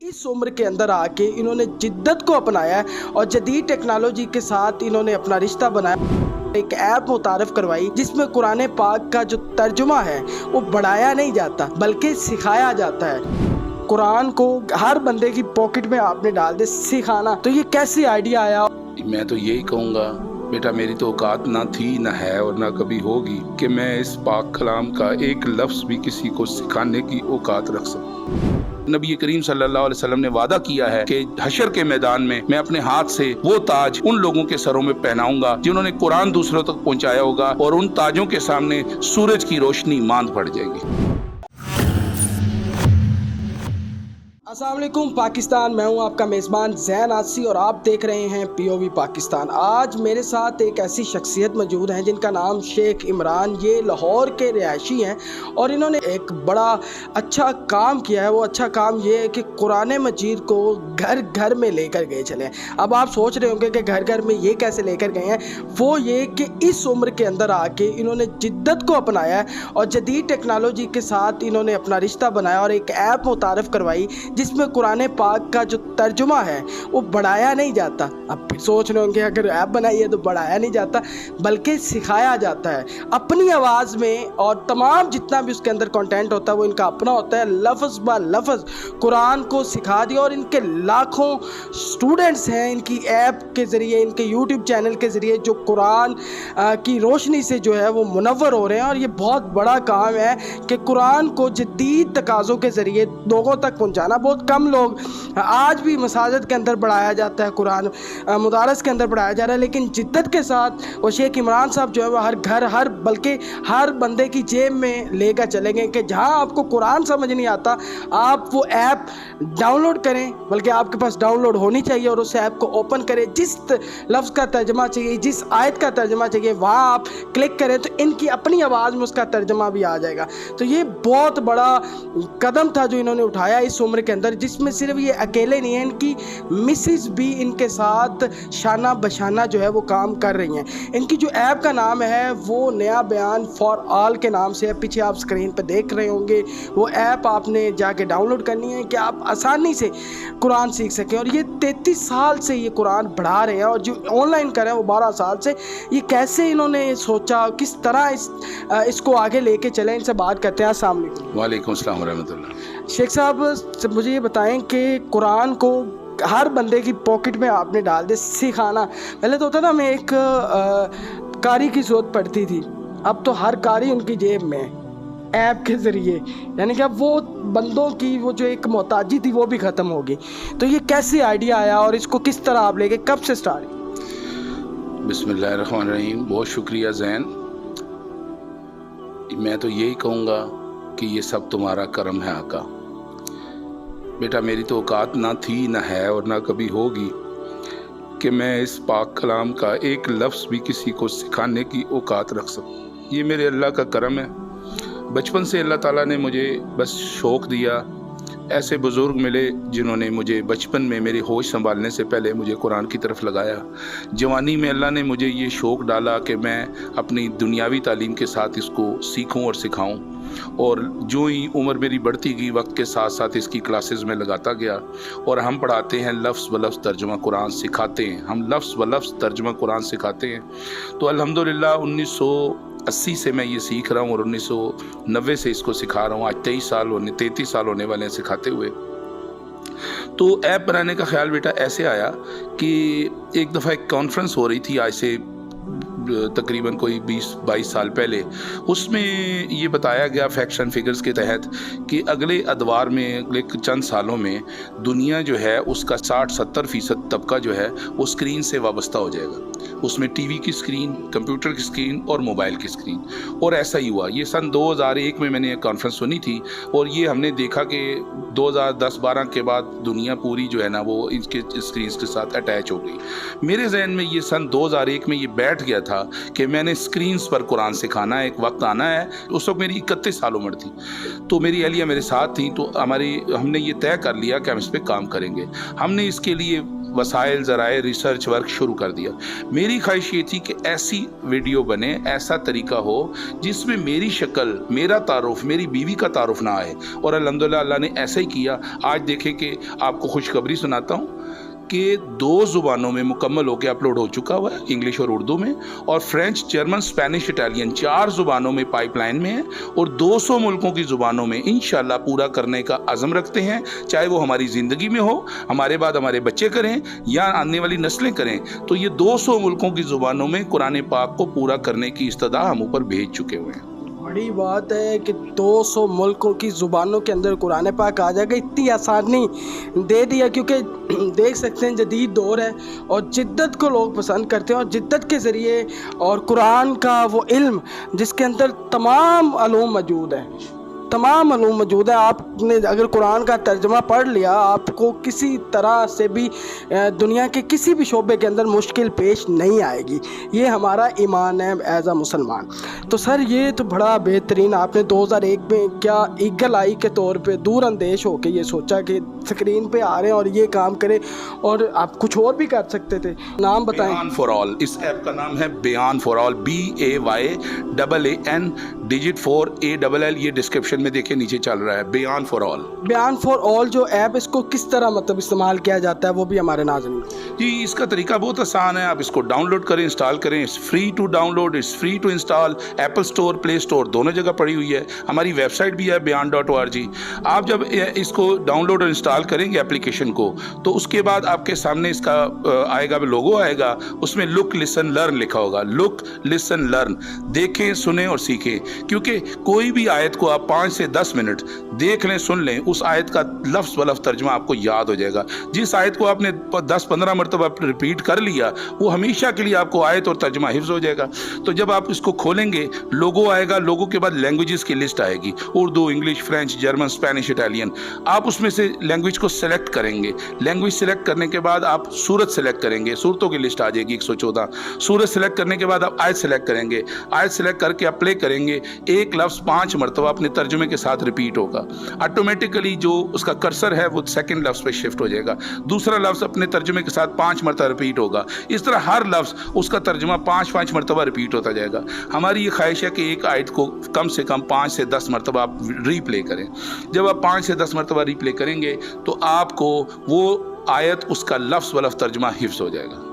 इस उम्र के अंदर आके इन्होंने जिद्दत को अपनाया है और जदीद टेक्नोलॉजी के साथ इन्होंने अपना रिश्ता बनाया। एक ऐप मुतारफ करवाई जिसमें कुरान पाक का जो तर्जुमा है वो बढ़ाया नहीं जाता बल्कि सिखाया जाता है। कुरान को हर बंदे की पॉकेट में आपने डाल दे सिखाना, तो ये कैसे आइडिया आया? मैं तो यही कहूँगा बेटा, मेरी तो औकात ना थी ना है और ना कभी होगी कि मैं इस पाक कलाम का एक लफ्ज़ भी किसी को सिखाने की औकात रख सकूँ। नबी करीम सल्लल्लाहु अलैहि वसल्लम ने वादा किया है कि हशर के मैदान में मैं अपने हाथ से वो ताज उन लोगों के सरों में पहनाऊंगा जिन्होंने कुरान दूसरों तक पहुंचाया होगा, और उन ताजों के सामने सूरज की रोशनी मांद पड़ जाएगी। अस्सलाम वालेकुम पाकिस्तान, मैं हूं आपका मेज़बान ज़ैन आसी और आप देख रहे हैं पीओवी पाकिस्तान। आज मेरे साथ एक ऐसी शख्सियत मौजूद हैं जिनका नाम शेख इमरान, ये लाहौर के रिहायशी हैं और इन्होंने एक बड़ा अच्छा काम किया है। वो अच्छा काम ये है कि कुरान मजीद को घर घर में लेकर गए चले। अब आप सोच रहे होंगे कि घर घर में ये कैसे लेकर गए हैं। वो ये कि इस उम्र के अंदर आके इन्होंने जिद्दत को अपनाया है और जदीद टेक्नोलॉजी के साथ इन्होंने अपना रिश्ता बनाया और एक ऐप मुतारफ़ करवाई जिसमें कुरान पाक का जो तर्जुमा है वो बढ़ाया नहीं जाता। अब फिर सोच रहे होंगे अगर ऐप बनाई है तो बढ़ाया नहीं जाता बल्कि सिखाया जाता है अपनी आवाज़ में, और तमाम जितना भी उसके अंदर कंटेंट होता है वो इनका अपना होता है। लफ्ज़ ब लफ्ज़ कुरान को सिखा दिया और इनके लाखों स्टूडेंट्स हैं इनकी ऐप के ज़रिए, इनके यूट्यूब चैनल के ज़रिए जो कुरान की रोशनी से जो है वो मुनव्वर हो रहे हैं। और ये बहुत बड़ा काम है कि कुरान को जदीद तकाज़ों के ज़रिए लोगों तक पहुँचाना। बहुत कम लोग, आज भी मसाजिद के अंदर पढ़ाया जाता है, कुरान मुदारस के अंदर पढ़ाया जा रहा है, लेकिन जिद्दत के साथ वो शेख इमरान साहब जो है वो हर घर बल्कि हर बंदे की जेब में लेकर चलेंगे कि जहां आपको कुरान समझ नहीं आता आप वो ऐप डाउनलोड करें, बल्कि आपके पास डाउनलोड होनी चाहिए और उस ऐप को ओपन करें। जिस लफ्ज़ का तर्जमा चाहिए, जिस आयत का तर्जमा चाहिए वहाँ आप क्लिक करें तो इनकी अपनी आवाज़ में उसका तर्जमा भी आ जाएगा। तो ये बहुत बड़ा कदम था जो इन्होंने उठाया इस उम्र के अंदर, जिसमें सिर्फ ये अकेले नहीं हैं, इनकी मिसेस भी इनके साथ शाना बशाना जो है वो काम कर रही हैं। इनकी जो ऐप का नाम है वो नया बयान फॉर ऑल के नाम से है। पीछे आप स्क्रीन पर देख रहे होंगे वो ऐप आपने जाके डाउनलोड करनी है कि आप आसानी से कुरान सीख सकें। और ये 33 साल से ये कुरान पढ़ा रहे हैं और जो ऑनलाइन कर रहे हैं वो 12 साल से। ये कैसे इन्होंने सोचा, किस तरह इसको आगे लेके चले, इनसे बात करते हैं। अस्सलाम वालेकुम। वालेकुम अस्सलाम रहमतुल्लाह। शेख साहब मुझे ये बताएं कि कुरान को हर बंदे की पॉकेट में आपने डाल दे सिखाना। पहले तो होता था हमें एक कारी की ज़रूरत पड़ती थी, अब तो हर कारी उनकी जेब में ऐप के ज़रिए, यानी कि अब वो बंदों की वो जो एक मोहताजी थी वो भी ख़त्म होगी। तो ये कैसे आइडिया आया और इसको किस तरह आप लेके कब से स्टार्ट? बिस्मिल्लाहिर्रहमानिर्रहीम। बहुत शुक्रिया ज़ैन। मैं तो यही कहूँगा कि ये सब तुम्हारा करम है आका। बेटा, मेरी तो औकात ना थी ना है और ना कभी होगी कि मैं इस पाक कलाम का एक लफ्ज़ भी किसी को सिखाने की औकात रख सकूँ। ये मेरे अल्लाह का करम है। बचपन से अल्लाह ताला ने मुझे बस शौक़ दिया। ऐसे बुज़ुर्ग मिले जिन्होंने मुझे बचपन में मेरी होश संभालने से पहले मुझे कुरान की तरफ लगाया। जवानी में अल्लाह ने मुझे ये शौक़ डाला कि मैं अपनी दुनियावी तालीम के साथ इसको सीखूं और सिखाऊं। और जो ही उम्र मेरी बढ़ती गई वक्त के साथ साथ इसकी क्लासेस में लगाता गया। और हम पढ़ाते हैं, लफ्ज़ ब लफ्ज़ तर्जुमा कुरान सिखाते हैं, हम लफ्ज़ ब लफ्ज़ तर्जुमा कुरान सिखाते हैं। तो अल्हम्दुलिल्लाह 1980 से मैं ये सीख रहा हूँ और 1990 से इसको सिखा रहा हूँ। आज 33 साल होने वाले हैं सिखाते हुए। तो ऐप बनाने का ख्याल बेटा ऐसे आया कि एक दफ़ा एक कॉन्फ्रेंस हो रही थी, आज से तकरीबन कोई 20-22 साल पहले। उसमें ये बताया गया फैक्ट्स एंड फिगर्स के तहत कि अगले अदवार में, अगले चंद सालों में दुनिया जो है उसका 60-70% तबका जो है वो स्क्रीन से वाबस्ता हो जाएगा। उसमें टीवी की स्क्रीन, कंप्यूटर की स्क्रीन और मोबाइल की स्क्रीन। और ऐसा ही हुआ। ये सन 2001 में मैंने एक कॉन्फ्रेंस सुनी थी और ये हमने देखा कि 2010-12 के बाद दुनिया पूरी जो है ना वो इसके स्क्रीन के साथ अटैच हो गई। मेरे जहन में ये सन 2001 में ये बैठ गया था कि मैंने स्क्रीन्स पर कुरान सिखाना है, एक वक्त आना है। उस वक्त मेरी 31 साल उम्र थी, तो मेरी अहलिया मेरे साथ थी। तो हमने ये तय कर लिया कि हम इस पर काम करेंगे। हमने इसके लिए वसाइल ज़राए रिसर्च वर्क शुरू कर दिया। मेरी ख्वाहिश ये थी कि ऐसी वीडियो बने, ऐसा तरीका हो जिसमें मेरी शक्ल, मेरा तारुफ, मेरी बीवी का तारुफ ना आए, और अल्हम्दुलिल्लाह अल्लाह ने ऐसा ही किया। आज देखें कि आपको खुशखबरी सुनाता हूँ कि 2 ज़ुबानों में मुकम्मल होकर अपलोड हो चुका हुआ है, इंग्लिश और उर्दू में, और फ्रेंच, जर्मन, स्पेनिश, इटालियन 4 ज़ुबानों में पाइपलाइन में है, और 200 मुल्कों की ज़ुबानों में इंशाल्लाह पूरा करने का अज़म रखते हैं। चाहे वो हमारी ज़िंदगी में हो, हमारे बाद हमारे बच्चे करें या आने वाली नस्लें करें, तो ये 200 मुल्कों की ज़ुबानों में कुरान पाक को पूरा करने की इस्तदा हम ऊपर भेज चुके हुए हैं। बड़ी बात है कि 200 मुल्कों की ज़ुबानों के अंदर कुरान पाक आ जाएगा। इतनी आसानी दे दिया, क्योंकि देख सकते हैं जदीद दौर है और जिद्दत को लोग पसंद करते हैं, और जिद्दत के ज़रिए और कुरान का वो इल्म जिसके अंदर तमाम अलूम मौजूद है, तमाम अलूम मौजूद है। आपने अगर कुरान का तर्जमा पढ़ लिया, आपको किसी तरह से भी दुनिया के किसी भी शोबे के अंदर मुश्किल पेश नहीं आएगी। ये हमारा ईमान है एज़ अ मुसलमान। तो सर ये तो बड़ा बेहतरीन, आपने 2001 में क्या ईगल आई के तौर पे दूर अंदेश होकर ये सोचा कि स्क्रीन पे आ रहे हैं और ये काम करें, और आप कुछ और भी कर सकते थे। नाम बताएं। बयान फॉर ऑल, इस ऐप का नाम है बयान for all, BAYAN digit 4ALL। ये डिस्क्रिप्शन में देखिए नीचे चल रहा है, बयान फॉर ऑल। बयान फॉर ऑल जो ऐप, इसको किस तरह मतलब इस्तेमाल किया जाता है वो भी हमारे नाज़रीन। जी, इसका तरीका बहुत आसान है। आप इसको डाउनलोड करें, इंस्टॉल करें। It's free to download, it's free to install. Apple store, play store दोनों जगह पड़ी हुई है। हमारी वेबसाइट भी है bayan.org। आप जब इसको डाउनलोड और इंस्टॉल करेंगे एप्लीकेशन को, तो उसके बाद आपके सामने इसका आएगा, लोगो आएगा, उसमें लुक लिसन लर्न लिखा होगा। लुक लिसन लर्न, देखें, सुने और सीखें। क्योंकि कोई भी आयत को आप 5 से 10 मिनट देख लें, सुन लें, उस आयत का लफ्ज़ ब लफ्ज़ तर्जुमा आपको याद हो जाएगा। जिस आयत को आपने 10-15 मरतबा रिपीट कर लिया, वो हमेशा के लिए आपको आयत और तर्जुमा हिफ्ज़ हो जाएगा। तो जब आप इसको खोलेंगे, लोगो आएगा, लोगो के बाद लैंग्वेजेस की लिस्ट आएगी, Urdu, English, French, German, Spanish, Italian. आप उसमें से लैंग्वेज को सेलेक्ट करेंगे। लैंग्वेज सेलेक्ट करने के बाद आप सूरत सेलेक्ट करेंगे, सूरतों की लिस्ट आ जाएगी 114। सूरत सेलेक्ट करने के बाद आप आयत सेलेक्ट करेंगे। आयत सेलेक्ट करके आप प्ले करेंगे, एक लफ्ज़ 5 मरतबा अपने तर्जुमे के साथ रिपीट होगा। ऑटोमेटिकली जो उसका कर्सर है वो सेकंड लफ्ज़ पे शिफ्ट हो जाएगा। दूसरा लफ्ज़ अपने तर्जुमे के साथ 5 मरतबा रिपीट होगा। इस तरह हर लफ्ज़ उसका तर्जुमा 5-5 मरतबा रिपीट होता जाएगा। हमारी ये ख्वाहिश है कि एक आयत को कम से कम 5 से 10 मरतबा आप रीप्ले करें। जब आप 5 से 10 मरतबा रीप्ले करेंगे तो आपको वो आयत, उसका लफ्ज़ व लफ्ज़ तर्जुमा हिफ्ज़ हो जाएगा।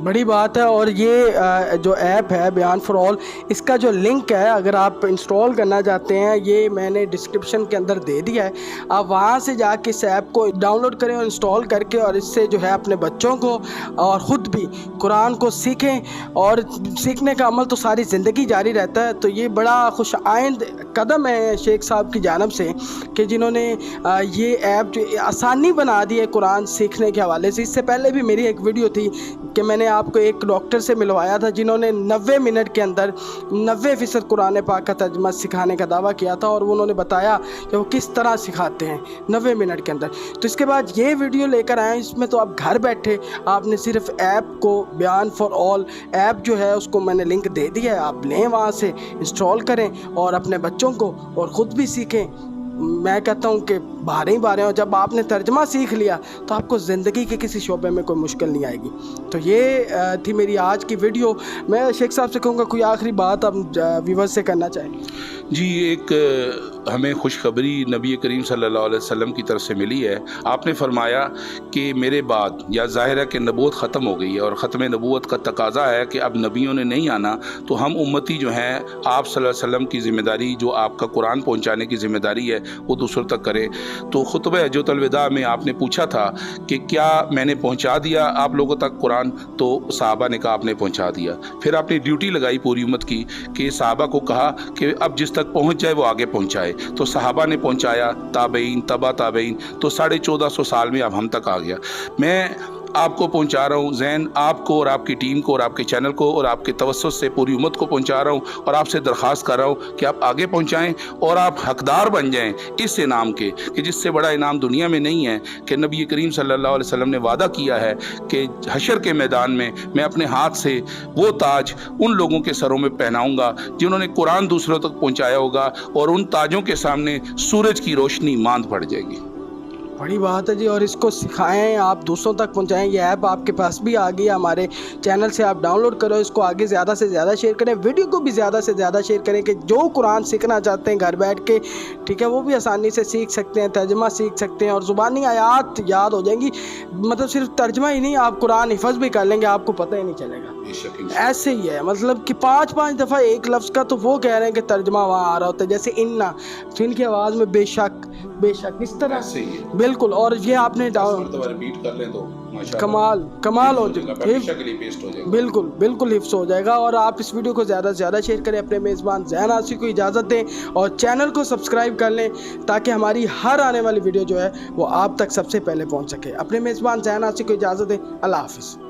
बड़ी बात है। और ये जो ऐप है बयान फॉर ऑल, इसका जो लिंक है अगर आप इंस्टॉल करना चाहते हैं, ये मैंने डिस्क्रिप्शन के अंदर दे दिया है। आप वहाँ से जाके इस ऐप को डाउनलोड करें और इंस्टॉल करके, और इससे जो है अपने बच्चों को और ख़ुद भी कुरान को सीखें, और सीखने का अमल तो सारी ज़िंदगी जारी रहता है। तो ये बड़ा खुश आइंद कदम है शेख साहब की जानब से कि जिन्होंने ये ऐप जो आसानी बना दी है कुरान सीखने के हवाले से। इससे पहले भी मेरी एक वीडियो थी कि मैंने आपको एक डॉक्टर से मिलवाया था जिन्होंने 90 मिनट के अंदर 90% कुरान पाक का तर्जुमा सिखाने का दावा किया था, और उन्होंने बताया कि वो किस तरह सिखाते हैं 90 मिनट के अंदर। तो इसके बाद ये वीडियो लेकर आए, इसमें तो आप घर बैठे आपने सिर्फ ऐप को, बयान फॉर ऑल ऐप जो है उसको मैंने लिंक दे दिया है, आप लें, वहाँ से इंस्टॉल करें और अपने बच्चों को और ख़ुद भी सीखें। मैं कहता हूँ कि बारह ही बारह हो, जब आपने तर्जमा सीख लिया तो आपको ज़िंदगी के किसी शोबे में कोई मुश्किल नहीं आएगी। तो ये थी मेरी आज की वीडियो। मैं शेख साहब से कहूँगा कोई आखिरी बात आप व्यूअर्स से करना चाहें। जी, एक हमें खुशखबरी नबी करीम सल्लल्लाहु अलैहि वसल्लम की तरफ से मिली है। आपने फरमाया कि मेरे बाद, या ज़ाहिर है कि नबूवत ख़त्म हो गई है और ख़त्म नबूवत का तकाज़ा है कि अब नबियों ने नहीं आना, तो हम उम्मती जो हैं आप सल्लल्लाहु अलैहि वसल्लम की ज़िम्मेदारी, जो आपका कुरान पहुँचाने की ज़िम्मेदारी है, वो दूसरों तक करें। तो खुतबा हज्जतुल विदा में आपने पूछा था कि क्या मैंने पहुँचा दिया आप लोगों तक कुरान, तो सहाबा ने कहा आपने पहुँचा दिया। फिर आपने ड्यूटी लगाई पूरी उम्मत की कि सहाबा को कहा कि अब जिस तक पहुँच जाए वो आगे पहुँचाए। तो सहाबा ने पहुँचाया, ताबईन, तबा ताबईन, तो 1450 साल में अब हम तक आ गया। मैं आपको पहुंचा रहा हूं, ज़ैन आपको और आपकी टीम को और आपके चैनल को और आपके तवस्सुस से पूरी उम्मत को पहुंचा रहा हूं, और आपसे दरख्वास्त कर रहा हूं कि आप आगे पहुंचाएं और आप हकदार बन जाएं इस इनाम के, कि जिससे बड़ा इनाम दुनिया में नहीं है, कि नबी करीम सल्लल्लाहु अलैहि वसल्लम ने वादा किया है कि हशर के मैदान में मैं अपने हाथ से वो ताज उन लोगों के सरों में पहनाऊँगा जिन्होंने कुरान दूसरों तक पहुँचाया होगा, और उन ताजों के सामने सूरज की रोशनी मांद पड़ जाएगी। बड़ी बात है जी। और इसको सिखाएं, आप दूसरों तक पहुंचाएं। ये ऐप आपके पास भी आ गई है, हमारे चैनल से आप डाउनलोड करो, इसको आगे ज़्यादा से ज़्यादा शेयर करें, वीडियो को भी ज़्यादा से ज़्यादा शेयर करें कि जो कुरान सीखना चाहते हैं घर बैठ के, ठीक है, वो भी आसानी से सीख सकते हैं, तर्जमा सीख सकते हैं और ज़ुबानी आयात याद हो जाएंगी। मतलब सिर्फ तर्जमा ही नहीं, आप कुरान हिफ्ज़ भी कर लेंगे, आपको पता ही नहीं चलेगा। ऐसे ही है, मतलब कि 5-5 दफ़ा एक लफ्ज़ का तो वो कह रहे हैं कि तर्जमा वहाँ आ रहा होता है, जैसे इन्ना, तो इनकी आवाज़ में बेशक बेशक इस तरह से बिल्कुल। और ये आपने रिपीट कर लें तो कमाल हो जाएगा, बिल्कुल बिल्कुल हिफ्स हो जाएगा। और आप इस वीडियो को ज़्यादा से ज़्यादा शेयर करें, अपने मेज़बान ज़ैन आसी को इजाज़त दें और चैनल को सब्सक्राइब कर लें ताकि हमारी हर आने वाली वीडियो जो है वो आप तक सबसे पहले पहुंच सके। अपने मेज़बान ज़ैन आसी को इजाज़त दें। अल्लाह हाफ़िज़।